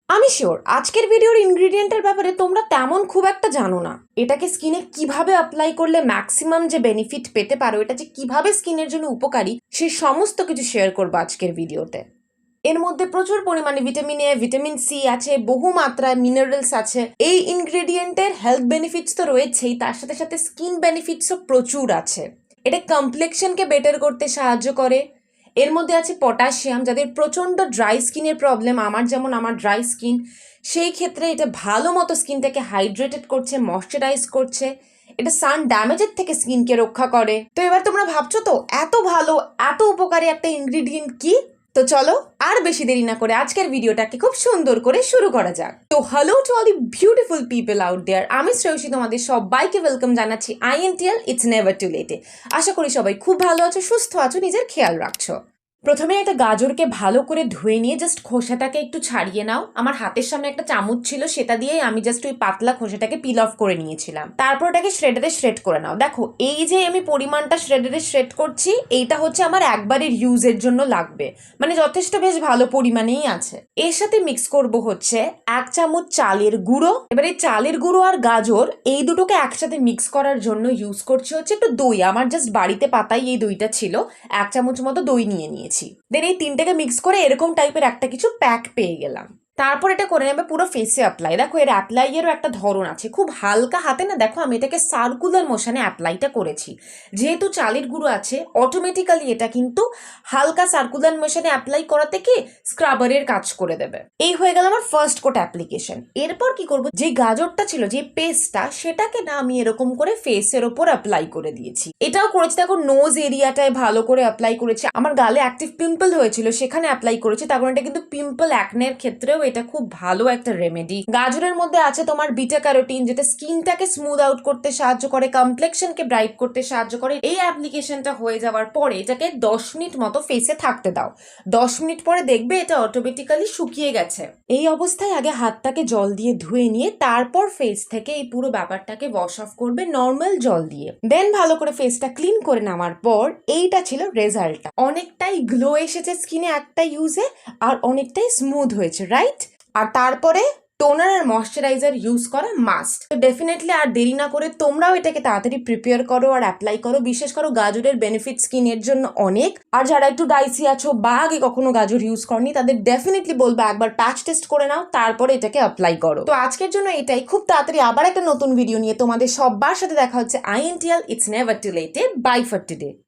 আমি শিওর আজকের ভিডিওর ইনগ্রিডিয়েন্টের ব্যাপারে তোমরা তেমন খুব একটা জানো না। এটাকে স্কিনে কিভাবে অ্যাপ্লাই করলে ম্যাক্সিমাম যে বেনিফিট পেতে পারো, এটা যে কিভাবে স্কিনের জন্য উপকারী, সেই সমস্ত কিছু শেয়ার করবো আজকের ভিডিওতে। এর মধ্যে প্রচুর পরিমাণে ভিটামিন এ, ভিটামিন সি আছে, বহু মাত্রায় মিনারেলস আছে। এই ইনগ্রিডিয়েন্টের হেলথ বেনিফিটস তো রয়েছেই, তার সাথে সাথে স্কিন বেনিফিটসও প্রচুর আছে। এটা কমপ্লেক্সনকে বেটার করতে সাহায্য করে। এর মধ্যে আছে পটাশিয়াম, যাদের প্রচণ্ড ড্রাই স্কিনের প্রবলেম, আমার ড্রাই স্কিন, সেই ক্ষেত্রে এটা ভালো মতো স্কিনটাকে হাইড্রেটেড করছে, ময়শ্চারাইজ করছে। এটা সান ড্যামেজের থেকে স্কিনকে রক্ষা করে। তো এবার তোমরা ভাবছো তো এত ভালো, এত উপকারী একটা ইনগ্রিডিয়েন্ট কি? তো চলো আর বেশি দেরি না করে আজকের ভিডিওটাকে খুব সুন্দর করে শুরু করা যাক। তো hello to all the beautiful people out there, আমি শ্রেয়সী তোমাদের সবাইকে ওয়েলকাম জানাচ্ছি INTL ইটস নেভার টু লেটে। আশা করি সবাই খুব ভালো আছো, সুস্থ আছো, নিজের খেয়াল রাখছো। প্রথমে একটা গাজরকে ভালো করে ধুয়ে নিয়ে জাস্ট খোসাটাকে একটু ছাড়িয়ে নাও। আমার হাতের সামনে একটা চামচ ছিল, সেটা দিয়েই আমি জাস্ট ওই পাতলা খোসাটাকে পিল অফ করে নিয়েছিলাম। তারপর ওটাকে শ্রেডারে শ্রেড করে নাও। দেখো এই যে আমি পরিমাণটা শ্রেডারে শ্রেড করছি, এইটা হচ্ছে আমার একবারের ইউজের জন্য লাগবে, মানে যথেষ্ট বেশ ভালো পরিমাণেই আছে। এর সাথে মিক্স করব হচ্ছে 1 চামচ চালের গুঁড়ো। এবার এই চালের গুঁড়ো আর গাজর এই দুটোকে একসাথে মিক্স করার জন্য ইউজ করছি হচ্ছে একটু দই। আমার জাস্ট বাড়িতে পাতাই এই দইটা ছিল, 1 চামচ মতো দই নিয়ে নিয়েছি। দেন এই তিনটাকে মিক্স করে এরকম টাইপের একটা কিছু প্যাক পেয়ে গেলাম। তারপর এটা করে নেবে পুরো ফেসে অ্যাপ্লাই। দেখো এর অ্যাপ্লাইয়েরও একটা ধরন আছে, খুব হালকা হাতে না, দেখো আমি এটাকে সার্কুলার মোশনে অ্যাপ্লাইটা করেছি। যেহেতু চালের গুঁড়ো আছে, অটোমেটিক্যালি এটা কিন্তু হালকা সার্কুলার মোশনে অ্যাপ্লাই করাতে কি স্ক্রাবারের কাজ করে দেবে। এই হয়ে গেল আমার ফার্স্ট কোট অ্যাপ্লিকেশন। এরপর কি করব, যে গাজরটা ছিল, যে পেস্টটা, সেটাকে না আমি এরকম করে ফেসের ওপর অ্যাপ্লাই করে দিয়েছি। এটাও করেছি, দেখো নোজ এরিয়াটায় ভালো করে অ্যাপ্লাই করেছি। আমার গালে অ্যাক্টিভ পিম্পল হয়েছিল, সেখানে অ্যাপ্লাই করেছি। তার কারণ এটা কিন্তু পিম্পল অ্যাকনের ক্ষেত্রেও এটা খুব ভালো একটা রেমেডি। গাজরের মধ্যে আছে তোমার বিটা-ক্যারোটিন, যেটা স্কিনটাকে স্মুথ আউট করতে সাহায্য করে, কমপ্লেক্সনকে ব্রাইট করতে সাহায্য করে। এই অ্যাপ্লিকেশনটা হয়ে যাওয়ার পরে এটাকে 10 মিনিট মতো ফেসে থাকতে দাও। 10 মিনিট পরে দেখবে এটা অটোমেটিক্যালি শুকিয়ে গেছে। এই অবস্থায় আগে হাতটাকে জল দিয়ে ধুয়ে নিয়ে তারপর ফেস থেকে এই পুরো ব্যাপারটাকে ওয়াশ অফ করবে নর্মাল জল দিয়ে। দেন ভালো করে ফেসটা ক্লিন করে নেওয়ার পর এইটা ছিল রেজাল্টটা। অনেকটাই গ্লো এসেছে স্কিনে একটা ইউজে, আর অনেকটাই স্মুথ হয়েছে, রাইট? আর তারপরে টোনার আর ময়শ্চারাইজার ইউজ করা মাস্ট। তো ডেফিনেটলি আর দেরি না করে তোমরাও এটাকে তাড়াতাড়ি প্রিপেয়ার করো আর অ্যাপ্লাই করো। বিশেষ করো গাজরের বেনিফিট স্কিনের জন্য অনেক। আর যারা একটু ডাইসি আছো বা আগে কখনো গাজর ইউজ করনি, তাদের ডেফিনেটলি বলবো একবার প্যাচ টেস্ট করে নাও, তারপরে এটাকে অ্যাপ্লাই করো। তো আজকের জন্য এটাই। খুব তাড়াতাড়ি আবার একটা নতুন ভিডিও নিয়ে তোমাদের সবার সাথে দেখা হচ্ছে। INTL it's never too late. Bye for today.